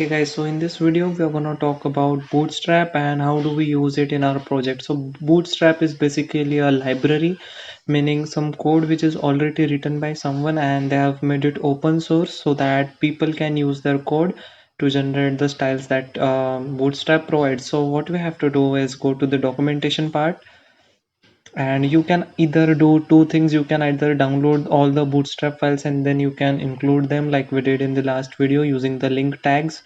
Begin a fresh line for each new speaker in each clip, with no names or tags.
Hey guys, so in this video we are going to talk about Bootstrap and how do we use it in our project. So Bootstrap is basically a library, meaning some code which is already written by someone and they have made it open source so that people can use their code to generate the styles that Bootstrap provides. So what we have to do is go to the documentation part, and you can either do two things. You can either download all the bootstrap files and then you can include them like we did in the last video using the link tags,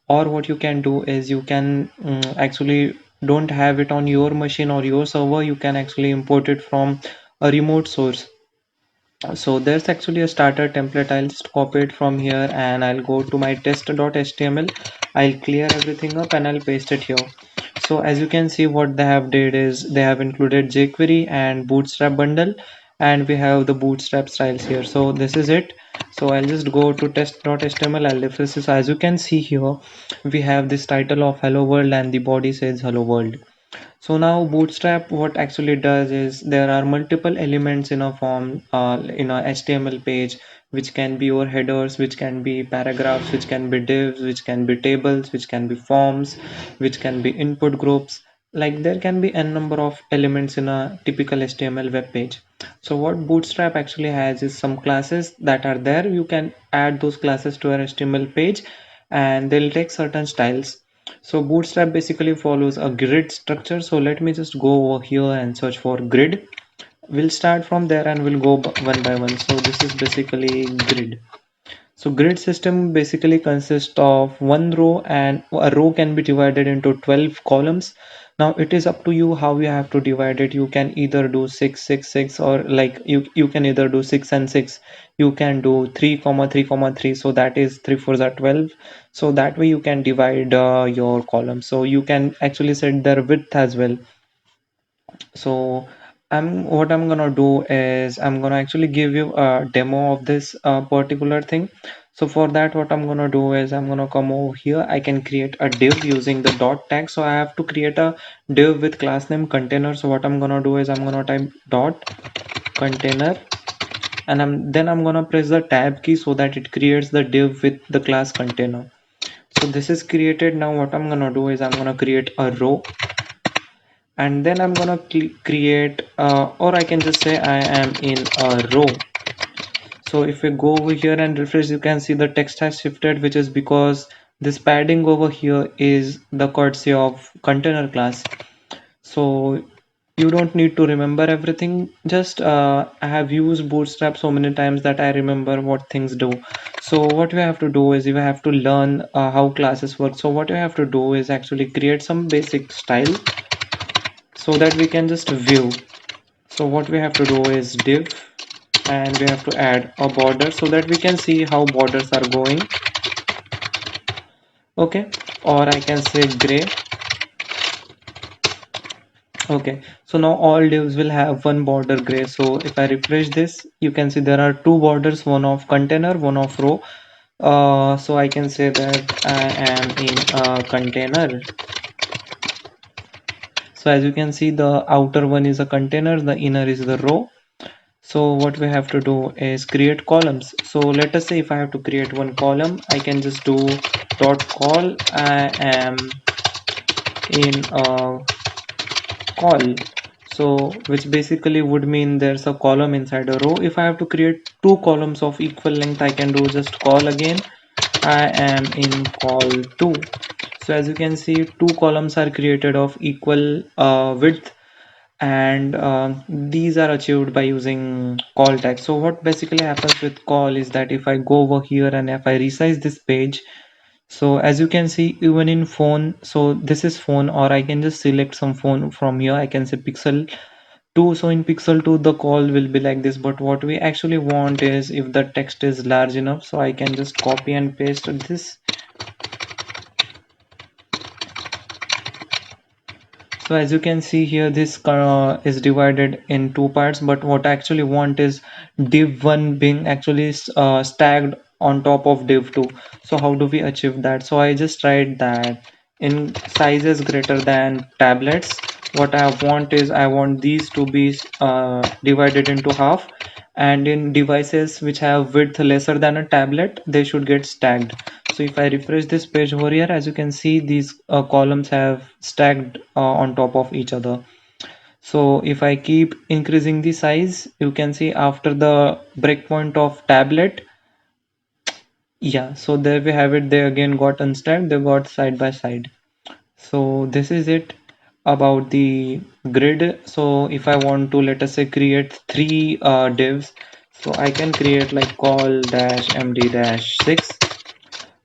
or what you can do is you can actually don't have it on your machine or your server, you can actually import it from a remote source. So there's actually a starter template. I'll just copy it from here and I'll go to my test.html. I'll clear everything up and I'll paste it here. So as you can see, what they have did is they have included jQuery and bootstrap bundle, and we have the bootstrap styles here. So this is it. So I'll just go to test.html. I'll refresh this. As you can see here, we have this title of hello world and the body says hello world. So now Bootstrap, what actually does is there are multiple elements in a form, in a HTML page, which can be your headers, which can be paragraphs, which can be divs, which can be tables, which can be forms, which can be input groups. Like there can be n number of elements in a typical HTML web page. So what Bootstrap actually has is some classes that are there. You can add those classes to your HTML page and they'll take certain styles. So Bootstrap basically follows a grid structure. So let me just go over here and search for grid. We'll start from there and we'll go one by one. So this is basically grid. So grid system basically consists of one row, and a row can be divided into 12 columns. Now it is up to you how you have to divide it. You can either do 6 6 6, or like you can either do 6 and 6. You can do 3 comma 3 comma 3, so that is 3 4s are 12. So that way you can divide your columns. So you can actually set their width as well. So what I'm gonna do is I'm gonna actually give you a demo of this particular thing. So for that, what I'm gonna do is I'm gonna come over here. I can create a div using the dot tag. So I have to create a div with class name container. So what I'm gonna do is I'm gonna type dot container, and then I'm gonna press the tab key so that it creates the div with the class container. So this is created. Now what I'm gonna do is I'm gonna create a row, and then I'm gonna create or I can just say I am in a row. So if we go over here and refresh, you can see the text has shifted, which is because this padding over here is the courtesy of container class. So you don't need to remember everything. Just I have used Bootstrap so many times that I remember what things do. So what you have to do is you have to learn how classes work. So what you have to do is actually create some basic style so that we can just view. So what we have to do is div, and we have to add a border so that we can see how borders are going. Okay, or I can say gray. Okay, so now all divs will have one border gray. So if I refresh this, you can see there are two borders, one of container, one of row. So I can say that I am in a container. So as you can see, the outer one is a container, the inner is the row. So what we have to do is create columns. So let us say if I have to create one column, I can just do dot call I am in a call. So which basically would mean there's a column inside a row. If I have to create two columns of equal length, I can do just call again I am in call 2. So as you can see, two columns are created of equal width, and these are achieved by using call tag. So what basically happens with call is that if I go over here and if I resize this page, so as you can see, even in phone, so this is phone, or I can just select some phone from here. I can say pixel 2. So in pixel 2 the call will be like this, but what we actually want is if the text is large enough, so I can just copy and paste this. So as you can see here, this is divided in two parts, but what I actually want is div 1 being actually stacked on top of div 2. So how do we achieve that? So I just write that in sizes greater than tablets, what I want is I want these to be divided into half, and in devices which have width lesser than a tablet, they should get stacked. So if I refresh this page over here, as you can see, these columns have stacked on top of each other. So if I keep increasing the size, you can see after the breakpoint of tablet, yeah, so there we have it. They again got unstacked, they got side by side. So this is it about the grid. So if I want to, let us say, create three divs, so I can create like call dash md dash 6,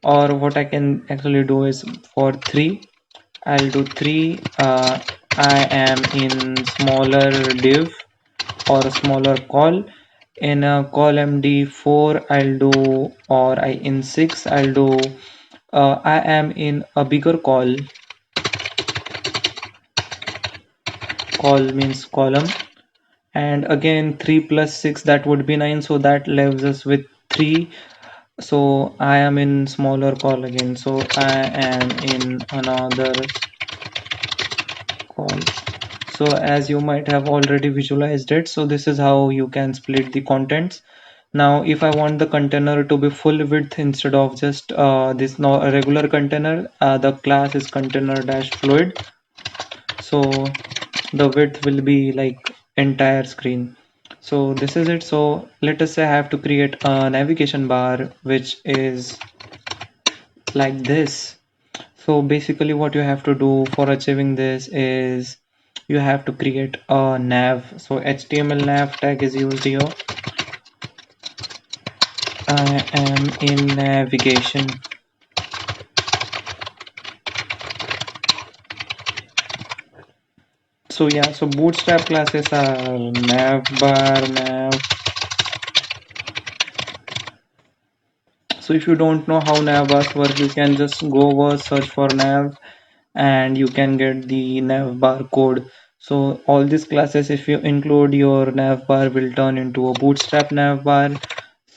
or what I can actually do is for 3, I'll do 3 I am in smaller div or a smaller call. In a call md4 I'll do, or I in 6 I'll do I am in a bigger call. Call means column, and again 3 plus 6, that would be 9, so that leaves us with 3. So I am in smaller call again, so I am in another call. So as you might have already visualized it, so this is how you can split the contents. Now if I want the container to be full width instead of just this no a regular container, the class is container dash fluid, so the width will be like entire screen. So this is it. So let us say I have to create a navigation bar which is like this. So basically what you have to do for achieving this is you have to create a nav. So HTML nav tag is used here. I am in navigation. So yeah, so Bootstrap classes are nav bar, nav. So if you don't know how nav bars work, you can just go over, search for nav, and you can get the nav bar code. So all these classes, if you include your nav bar, will turn into a Bootstrap nav bar.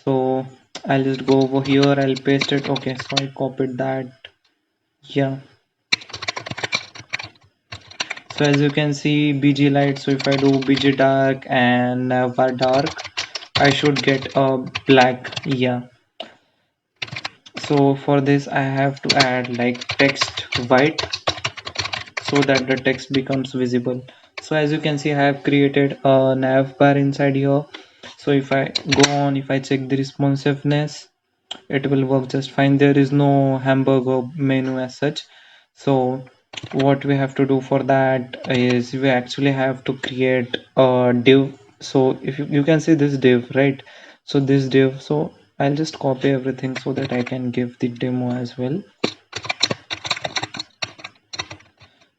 So I'll just go over here, I'll paste it. Okay, so I copied that. Yeah, so as you can see, bg light, so if I do bg dark and navbar dark, I should get a black. Yeah, so for this I have to add like text white so that the text becomes visible. So as you can see, I have created a nav bar inside here. So if I go on, if I check the responsiveness, it will work just fine. There is no hamburger menu as such. So what we have to do for that is we actually have to create a div. So if you can see this div, right? So this div, so I'll just copy everything so that I can give the demo as well.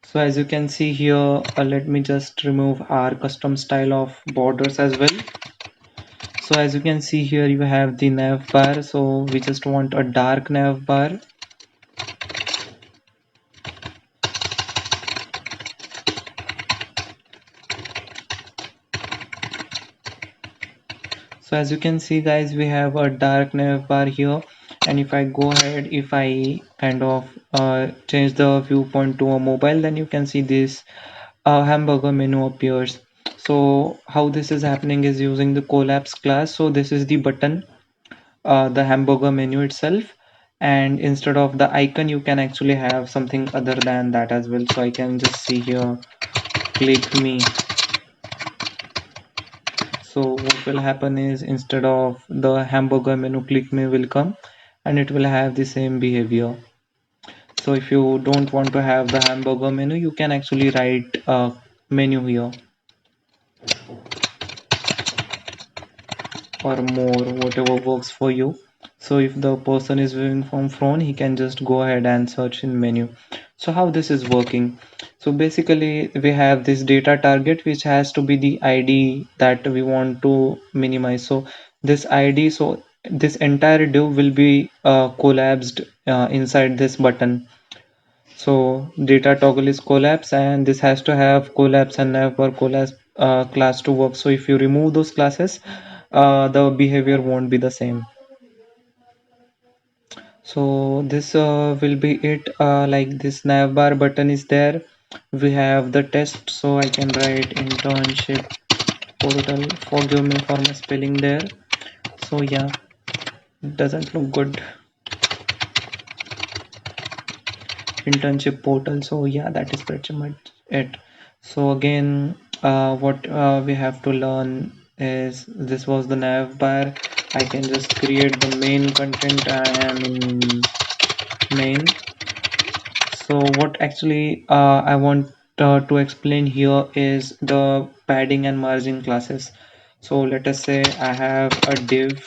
So as you can see here, let me just remove our custom style of borders as well. So as you can see here, you have the nav bar. So we just want a dark nav bar. So as you can see guys, we have a dark nav bar here, and if I go ahead, if I kind of change the viewpoint to a mobile, then you can see this hamburger menu appears. So how this is happening is using the collapse class. So this is the button, the hamburger menu itself, and instead of the icon you can actually have something other than that as well. So I can just see here, click me. So what will happen is instead of the hamburger menu, click me will come and it will have the same behavior. So if you don't want to have the hamburger menu, you can actually write a menu here, or more, whatever works for you. So if the person is viewing from phone, he can just go ahead and search in menu. So how this is working, so basically we have this data target which has to be the id that we want to minimize. So this id, so this entire div will be collapsed inside this button. So data toggle is collapse, and this has to have collapse and never collapse class to work. So if you remove those classes, the behavior won't be the same. So this will be it. Like this navbar button is there, we have the test, so I can write internship portal. Forgive me for my spelling there. So yeah, it doesn't look good. internship portal. So yeah, that is pretty much it. So again, what we have to learn is this was the nav bar. I can just create the main content. I am in main. So what actually I want to explain here is the padding and margin classes. So let us say I have a div.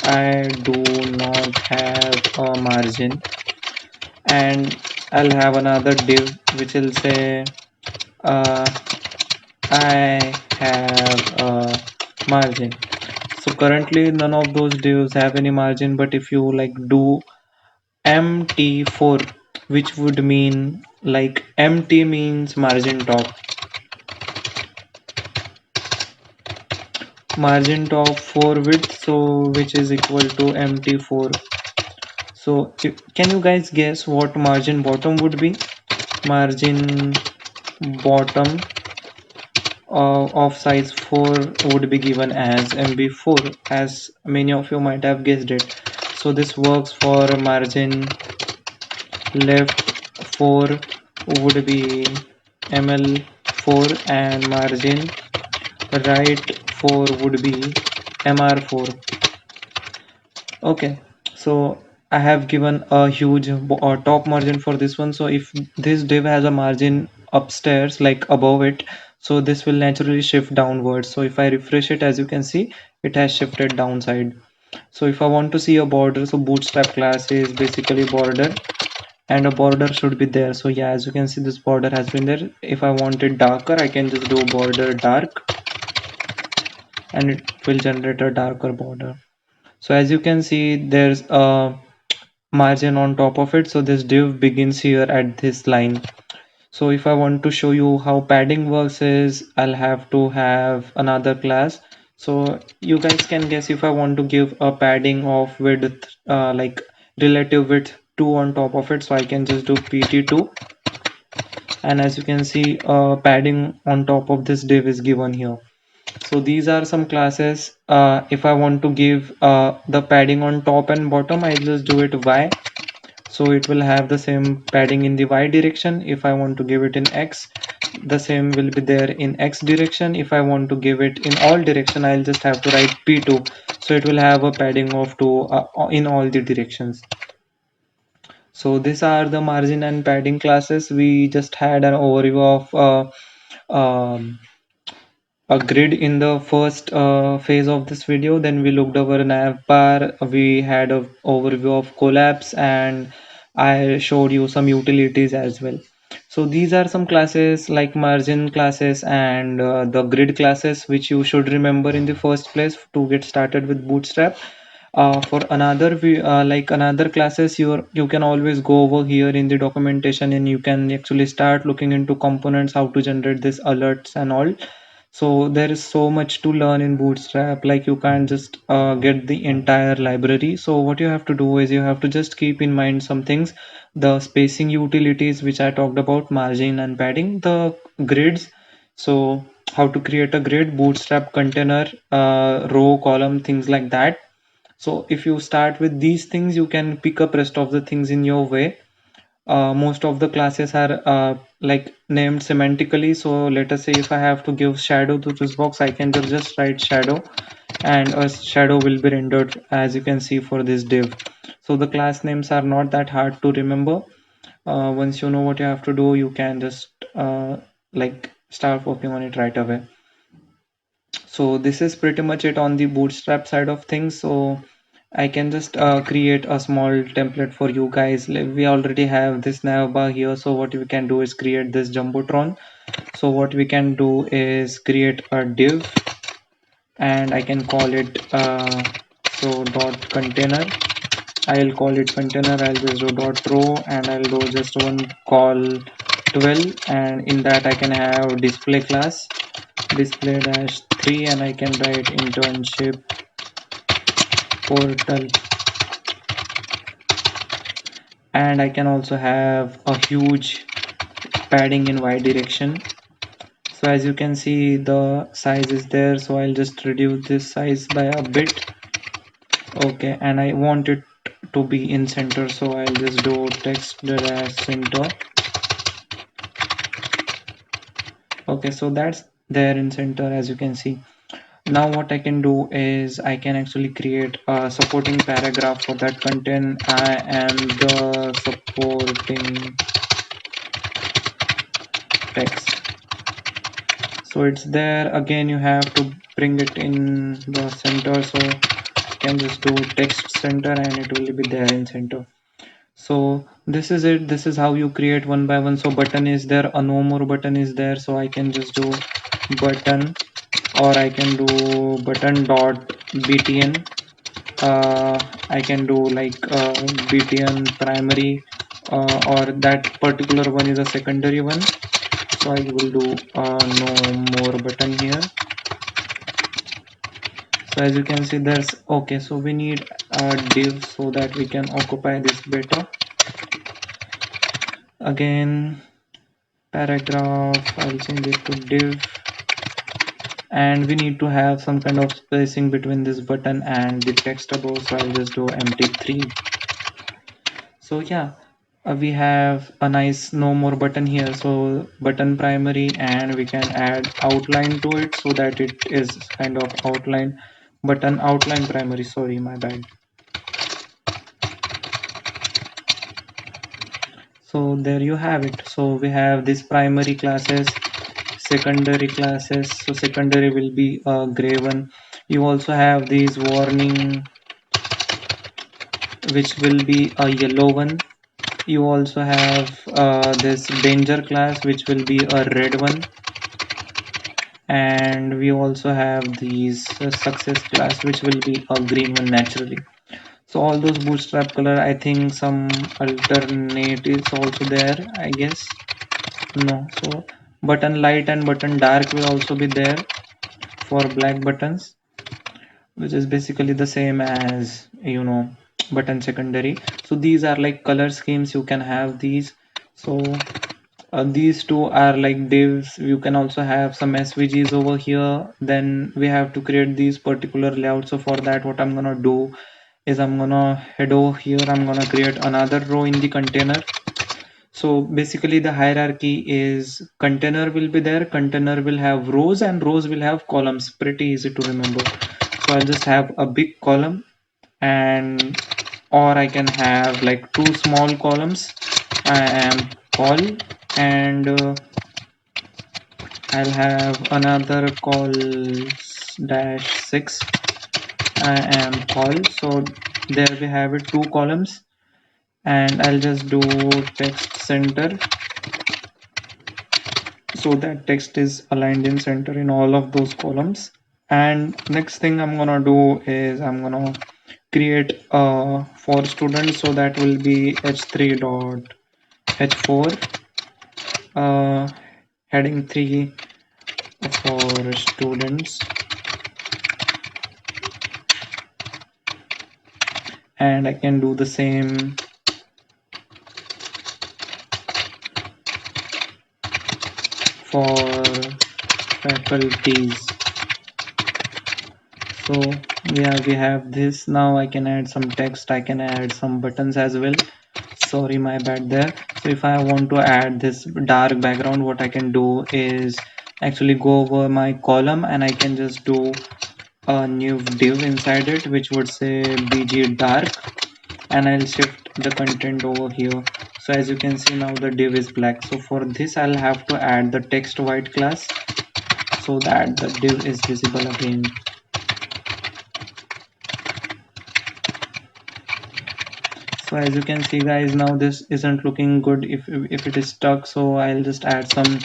I do not have a margin, and I'll have another div which will say uh, I have a margin. So currently none of those divs have any margin, but if you like do MT4, which would mean like MT means margin top 4 width, so which is equal to MT4. So can you guys guess what margin bottom would be? Margin bottom of size 4 would be given as MB4, as many of you might have guessed it. So this works for margin left 4 would be ML4, and margin right 4 would be MR4. Okay, so I have given a huge top margin for this one. So if this div has a margin upstairs, like above it, so this will naturally shift downwards. So if I refresh it, as you can see, it has shifted downside. So if I want to see a border, so bootstrap class is basically border, and a border should be there. So yeah, as you can see, this border has been there. If I want it darker, I can just do border dark, and it will generate a darker border. So as you can see, there's a margin on top of it. So this div begins here at this line. So if I want to show you how padding works is I'll have to have another class. So you guys can guess if I want to give a padding of width like relative width 2 on top of it. So I can just do pt2, and as you can see padding on top of this div is given here. So these are some classes. If I want to give the padding on top and bottom, I just do it y. So it will have the same padding in the y direction. If I want to give it in x, the same will be there in x direction. If I want to give it in all direction, I'll just have to write p2. So it will have a padding of 2 in all the directions. So these are the margin and padding classes. We just had an overview of a grid in the first phase of this video. Then we looked over navbar, we had an overview of collapse, and I showed you some utilities as well. So these are some classes like margin classes and the grid classes which you should remember in the first place to get started with bootstrap. For like another classes, you can always go over here in the documentation, and you can actually start looking into components, how to generate this alerts and all. So there is so much to learn in bootstrap, like you can't just get the entire library. So what you have to do is you have to just keep in mind some things: the spacing utilities which I talked about, margin and padding, the grids. So how to create a grid, bootstrap container, row, column, things like that. So if you start with these things, you can pick up rest of the things in your way. Most of the classes are like named semantically. So let us say if I have to give shadow to this box, I can just write shadow, and a shadow will be rendered, as you can see, for this div. So the class names are not that hard to remember. Once you know what you have to do, you can just like start working on it right away. So this is pretty much it on the bootstrap side of things. So I can just create a small template for you guys. We already have this navbar here, so what we can do is create this jumbotron. So what we can do is create a div, and I can call it so dot container. I'll call it container. I'll just do dot row, and I'll do just one call 12, and in that I can have display class display dash 3, and I can write internship portal, and I can also have a huge padding in y direction. So as you can see, the size is there, so I'll just reduce this size by a bit. Okay, and I want it to be in center, so I'll just do text dash center. Okay, so that's there in center, as you can see. Now what I can do is I can actually create a supporting paragraph for that content. I am the supporting text. So it's there. Again, you have to bring it in the center. So you can just do text center and it will be there in center. So this is it. This is how you create one by one. So button is there, a no more button is there. So I can just do button, or I can do button dot btn. I can do like btn primary, or that particular one is a secondary one. So I will do no more button here. So as you can see, there's okay. So we need a div so that we can occupy this better. Again, paragraph, I'll change it to div, and we need to have some kind of spacing between this button and the text above, so I'll just do empty 3. So yeah, we have a nice no more button here, so button primary, and we can add outline to it so that it is kind of outline button outline primary, sorry, my bad. So there you have it. So we have this primary classes, secondary classes. So secondary will be a gray one. You also have these warning, which will be a yellow one. You also have this danger class, which will be a red one. And we also have these success class, which will be a green one naturally. So all those bootstrap color, I think some alternate is also there, I guess. No, so button light and button dark will also be there for black buttons, which is basically the same as, you know, button secondary. So these are like color schemes, you can have these. So these two are like divs. You can also have some svgs over here. Then we have to create these particular layouts. So for that, what I'm gonna do is I'm gonna head over here, I'm gonna create another row in the container. So basically the hierarchy is container will be there, container will have rows, and rows will have columns. Pretty easy to remember. So I'll just have a big column, and or I can have like two small columns. I am call, and I'll have another call dash 6. I am call. So there we have it, two columns, and I'll just do text center so that text is aligned in center in all of those columns. And next thing I'm gonna do is I'm gonna create a for students, so that will be h3 dot h4 heading 3 for students, and I can do the same for faculties. So yeah, we have this. Now I can add some text, I can add some buttons as well. Sorry, my bad there. So if I want to add this dark background, what I can do is actually go over my column, and I can just do a new div inside it, which would say bg dark, and I'll shift the content over here. So as you can see, now the div is black. So for this, I'll have to add the text white class so that the div is visible again. So as you can see, guys, now this isn't looking good if it is stuck. So I'll just add some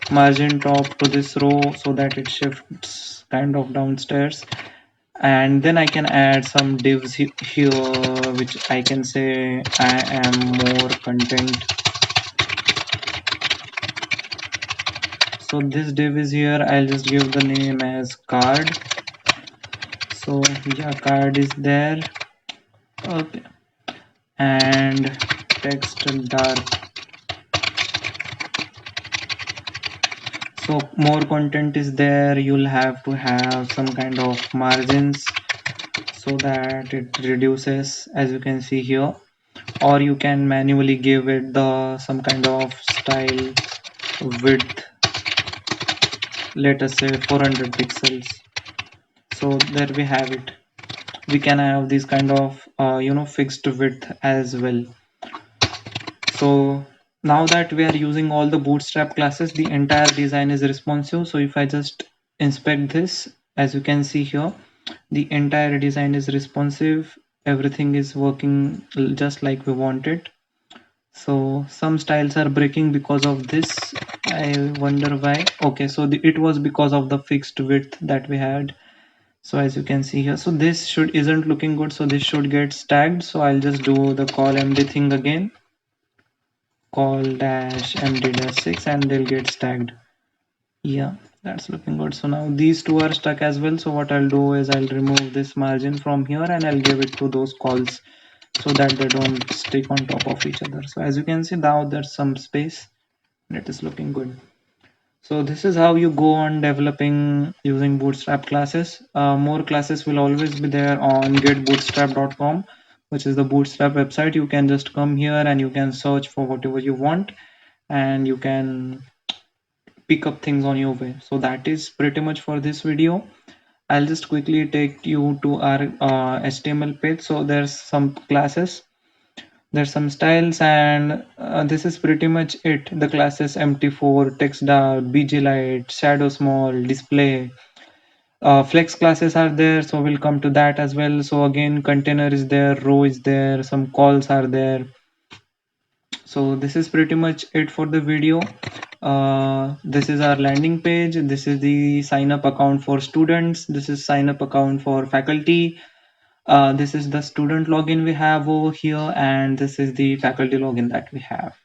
margin top to this row so that it shifts kind of downstairs, and then I can add some divs here, which I can say I am more content. So this div is here, I'll just give the name as card. So yeah, card is there. Okay, and text dark. So more content is there, you'll have to have some kind of margins. so that it reduces, as you can see here, or you can manually give it the some kind of style width, let us say 400 pixels. So there we have it. We can have this kind of fixed width as well. So now that we are using all the Bootstrap classes, the entire design is responsive. So if I just inspect this, as you can see here, the entire design is responsive. Everything is working just like we want it. So some styles are breaking because of this. I wonder why. Okay, so it was because of the fixed width that we had. So as you can see here, so this should isn't looking good, so this should get tagged. So I'll just do the call md thing again, call dash md dash 6, and they'll get tagged. Yeah, that's looking good. So now these two are stuck as well. So what I'll do is I'll remove this margin from here and I'll give it to those calls so that they don't stick on top of each other. So as you can see, now there's some space and it is looking good. So this is how you go on developing using Bootstrap classes. More classes will always be there on getbootstrap.com, which is the Bootstrap website. You can just come here and you can search for whatever you want and you can pick up things on your way. So that is pretty much for this video. I'll just quickly take you to our HTML page. So there's some classes, there's some styles, and this is pretty much it. The classes empty4, text dark, bg light, shadow small, display, flex classes are there, so we'll come to that as well. So again, container is there, row is there, some calls are there. So this is pretty much it for the video. This is our landing page. This is the sign up account for students. This is sign up account for faculty. This is the student login we have over here, and this is the faculty login that we have.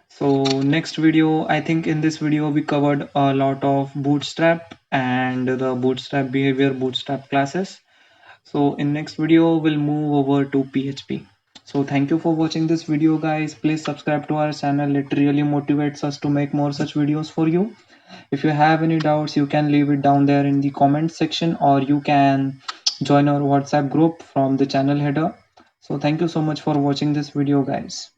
So next video, I think in this video we covered a lot of Bootstrap and the Bootstrap behavior, Bootstrap classes. So in next video we'll move over to PHP. So thank you for watching this video, guys. Please subscribe to our channel. It really motivates us to make more such videos for you. If you have any doubts, you can leave it down there in the comment section, or you can join our WhatsApp group from the channel header. So thank you so much for watching this video, guys.